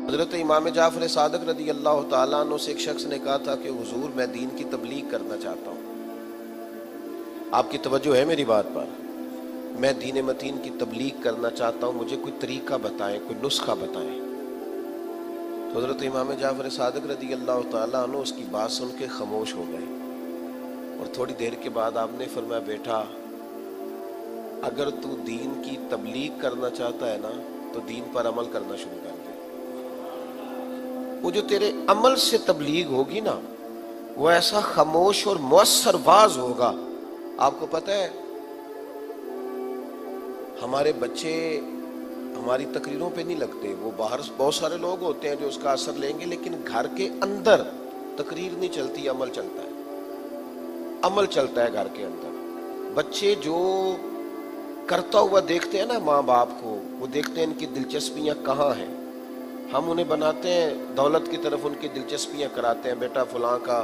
حضرت امام جعفر صادق رضی اللہ تعالیٰ عنہ سے ایک شخص نے کہا تھا کہ حضور میں دین کی تبلیغ کرنا چاہتا ہوں، آپ کی توجہ ہے میری بات پر؟ میں دین متین کی تبلیغ کرنا چاہتا ہوں، مجھے کوئی طریقہ بتائیں، کوئی نسخہ بتائیں۔ تو حضرت امام جعفر صادق رضی اللہ تعالیٰ عنہ اس کی بات سن کے خاموش ہو گئے، اور تھوڑی دیر کے بعد آپ نے فرمایا، بیٹا اگر تو دین کی تبلیغ کرنا چاہتا ہے نا تو دین پر عمل کرنا شروع کر دے۔ وہ جو تیرے عمل سے تبلیغ ہوگی نا وہ ایسا خاموش اور مؤثر واز ہوگا۔ آپ کو پتہ ہے ہمارے بچے ہماری تقریروں پہ نہیں لگتے، وہ باہر بہت سارے لوگ ہوتے ہیں جو اس کا اثر لیں گے، لیکن گھر کے اندر تقریر نہیں چلتی، عمل چلتا ہے، عمل چلتا ہے گھر کے اندر۔ بچے جو کرتا ہوا دیکھتے ہیں نا ماں باپ کو، وہ دیکھتے ہیں ان کی دلچسپیاں کہاں ہیں، ہم انہیں بناتے ہیں دولت کی طرف، ان کی دلچسپیاں کراتے ہیں، بیٹا فلاں کا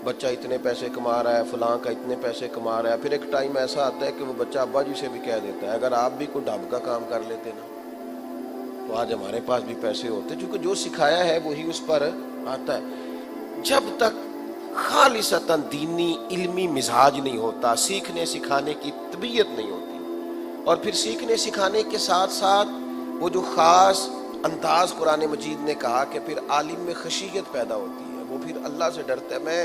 بچہ اتنے پیسے کما رہا ہے، فلاں کا اتنے پیسے کما رہا ہے۔ پھر ایک ٹائم ایسا آتا ہے کہ وہ بچہ ابا جی سے بھی کہہ دیتا ہے، اگر آپ بھی کوئی ڈھب کا کام کر لیتے نا تو آج ہمارے پاس بھی پیسے ہوتے، چونکہ جو سکھایا ہے وہی اس پر آتا ہے۔ جب تک خالصتاً دینی علمی مزاج نہیں ہوتا، سیکھنے سکھانے کی طبیعت نہیں ہوتی، اور پھر سیکھنے سکھانے کے ساتھ ساتھ وہ جو خاص انداز قرآن مجید نے کہا کہ پھر عالم میں خشیت پیدا ہوتی ہے، وہ پھر اللہ سے ڈرتا ہے۔ میں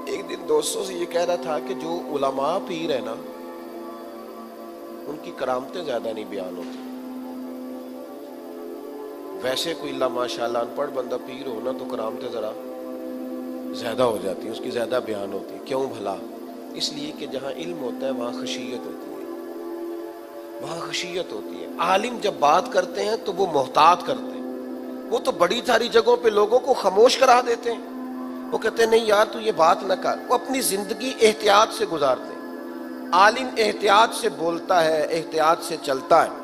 ایک دن دوستوں سے یہ کہہ رہا تھا کہ جو علماء پیر ہیں نا ان کی کرامتیں زیادہ نہیں بیان ہوتی۔ ویسے کوئی اللہ ماشاءاللہ ان پڑھ بندہ پیر ہو نا تو کرامتیں ذرا زیادہ ہو جاتی ہیں، اس کی زیادہ بیان ہوتی ہے۔ کیوں بھلا؟ اس لیے کہ جہاں علم ہوتا ہے وہاں خشیت ہوتی ہے، وہاں خشیت ہوتی ہے۔ عالم جب بات کرتے ہیں تو وہ محتاط کرتے ہیں، وہ تو بڑی ساری جگہوں پہ لوگوں کو خاموش کرا دیتے ہیں، وہ کہتے ہیں نہیں یار تو یہ بات نہ کر، وہ اپنی زندگی احتیاط سے گزارتے ہیں۔ عالم احتیاط سے بولتا ہے، احتیاط سے چلتا ہے،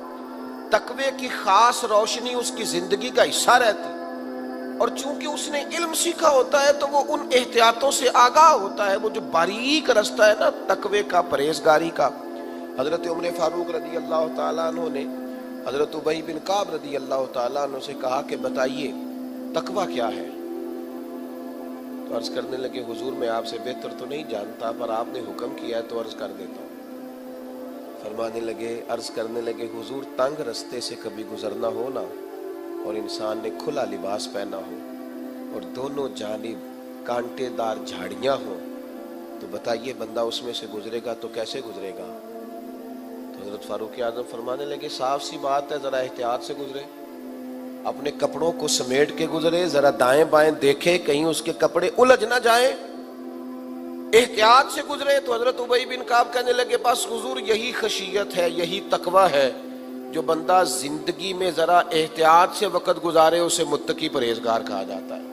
تقوی کی خاص روشنی اس کی زندگی کا حصہ رہتی ہے، اور چونکہ اس نے علم سیکھا ہوتا ہے تو وہ ان احتیاطوں سے آگاہ ہوتا ہے۔ وہ جو باریک رستہ ہے نا تقوی کا، پرہیزگاری کا۔ حضرت عمر فاروق رضی اللہ تعالیٰ عنہ نے حضرت ابی بن کعب رضی اللہ تعالیٰ عنہ سے کہا کہ بتائیے تقوی کیا ہے؟ تو عرض کرنے لگے حضور میں آپ سے بہتر تو نہیں جانتا، پر آپ نے حکم کیا ہے تو عرض کر دیتا ہوں۔ فرمانے لگے، عرض کرنے لگے حضور تنگ رستے سے کبھی گزرنا ہو نا اور انسان نے کھلا لباس پہنا ہو اور دونوں جانب کانٹے دار جھاڑیاں ہوں تو بتائیے بندہ اس میں سے گزرے گا تو کیسے گزرے گا؟ تو حضرت فاروق اعظم فرمانے لگے صاف سی بات ہے، ذرا احتیاط سے گزرے، اپنے کپڑوں کو سمیٹ کے گزرے، ذرا دائیں بائیں دیکھے کہیں اس کے کپڑے الجھ نہ جائیں، احتیاط سے گزرے۔ تو حضرت ابی بن کعب کہنے لگے بس حضور یہی خشیت ہے، یہی تقوی ہے، جو بندہ زندگی میں ذرا احتیاط سے وقت گزارے اسے متقی پرہیزگار کہا جاتا ہے۔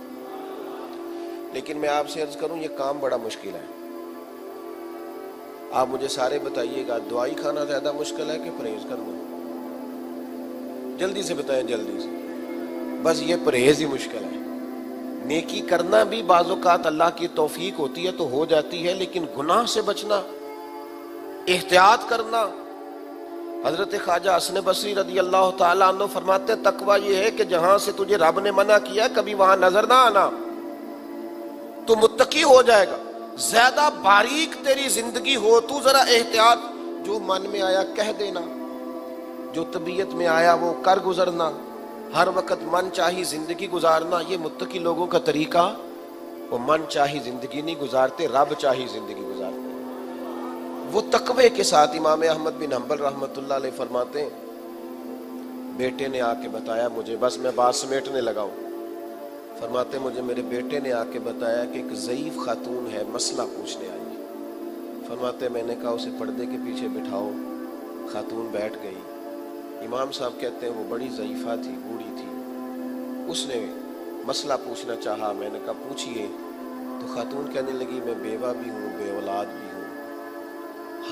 لیکن میں آپ سے عرض کروں یہ کام بڑا مشکل ہے۔ آپ مجھے سارے بتائیے گا دوائی کھانا زیادہ مشکل ہے کہ پرہیز کرنا؟ جلدی سے بتائیں، جلدی سے۔ بس یہ پرہیز ہی مشکل ہے۔ نیکی کرنا بھی بعض اوقات اللہ کی توفیق ہوتی ہے تو ہو جاتی ہے، لیکن گناہ سے بچنا، احتیاط کرنا۔ حضرت خواجہ حسن بصری رضی اللہ تعالیٰ عنہ فرماتے ہیں تقویٰ یہ ہے کہ جہاں سے تجھے رب نے منع کیا کبھی وہاں نظر نہ آنا، تو متقی ہو جائے گا۔ زیادہ باریک تیری زندگی ہو تو ذرا احتیاط، جو من میں آیا کہہ دینا، جو طبیعت میں آیا وہ کر گزرنا، ہر وقت من چاہی زندگی گزارنا، یہ متقی لوگوں کا طریقہ۔ وہ من چاہی زندگی نہیں گزارتے، رب چاہی زندگی گزارتے۔ وہ تقوی کے ساتھ امام احمد بن حنبل رحمۃ اللہ علیہ فرماتے ہیں بیٹے نے آ کے بتایا مجھے، بس میں بات سمیٹنے لگا ہوں، فرماتے مجھے میرے بیٹے نے آ کے بتایا کہ ایک ضعیف خاتون ہے، مسئلہ پوچھنے آئی ہے۔ فرماتے میں نے کہا اسے پردے کے پیچھے بٹھاؤ۔ خاتون بیٹھ گئی۔ امام صاحب کہتے ہیں وہ بڑی ضعیفہ تھی، بوڑھی تھی، اس نے مسئلہ پوچھنا چاہا۔ میں نے کہا پوچھئے۔ تو خاتون کہنے لگی میں بیوہ بھی ہوں، بے اولاد بھی ہوں،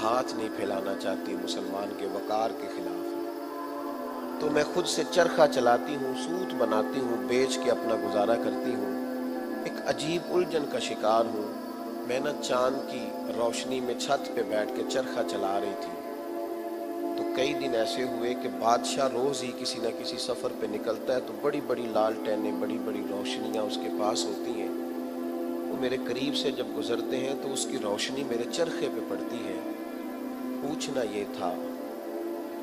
ہاتھ نہیں پھیلانا چاہتی، مسلمان کے وقار کے خلاف ہے، تو میں خود سے چرخہ چلاتی ہوں، سوت بناتی ہوں، بیچ کے اپنا گزارا کرتی ہوں، ایک عجیب الجھن کا شکار ہوں۔ میں چاند کی روشنی میں چھت پہ بیٹھ کے چرخہ چلا رہی تھی، تو کئی دن ایسے ہوئے کہ بادشاہ روز ہی کسی نہ کسی سفر پہ نکلتا ہے تو بڑی بڑی لالٹینیں، بڑی بڑی روشنیاں اس کے پاس ہوتی ہیں. وہ میرے قریب سے جب گزرتے ہیں تو اس کی روشنی میرے چرخے پہ پڑتی ہے. پوچھنا یہ تھا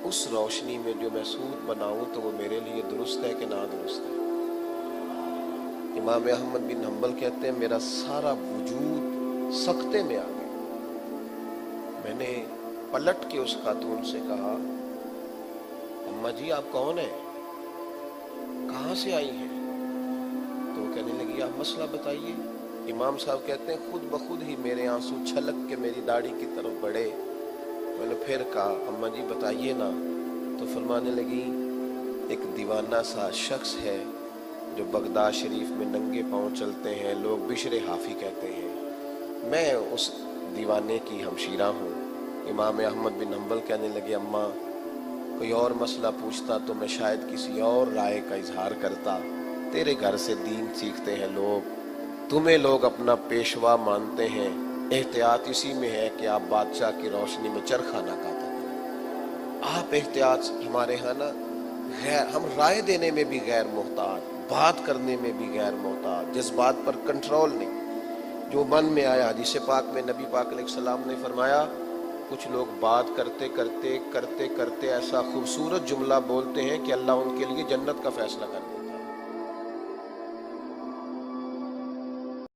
اس روشنی میں جو میں سود بناؤں تو وہ میرے لیے درست ہے کہ نادرست ہے؟ امام احمد بن حنبل کہتے ہیں میرا سارا وجود سکتے میں آ گیا. میں نے پلٹ کے اس خاتون سے کہا اماں جی آپ کون ہیں، کہاں سے آئی ہیں؟ تو وہ کہنے لگی آپ مسئلہ بتائیے. امام صاحب کہتے ہیں خود بخود ہی میرے آنسو چھلک کے میری داڑھی کی طرف بڑھے. میں نے پھر کہا اماں جی بتائیے نا. تو فرمانے لگی ایک دیوانہ سا شخص ہے جو بغداد شریف میں ننگے پاؤں چلتے ہیں، لوگ بشر حافی کہتے ہیں، میں اس دیوانے کی ہمشیرہ ہوں. امام احمد بن حنبل کہنے لگے اماں کوئی اور مسئلہ پوچھتا تو میں شاید کسی اور رائے کا اظہار کرتا. تیرے گھر سے دین سیکھتے ہیں لوگ، تمہیں لوگ اپنا پیشوا مانتے ہیں، احتیاط اسی میں ہے کہ آپ بادشاہ کی روشنی میں چرخہ نہ کاتا کریں. آپ احتیاط ہمارے ہاں نا ہم رائے دینے میں بھی غیر محتاط، بات کرنے میں بھی غیر محتاط، جذبات پر کنٹرول نہیں. جو من میں آیا. حدیث پاک میں نبی پاک علیہ السلام نے فرمایا کچھ لوگ بات کرتے کرتے ایسا خوبصورت جملہ بولتے ہیں کہ اللہ ان کے لیے جنت کا فیصلہ کر دے.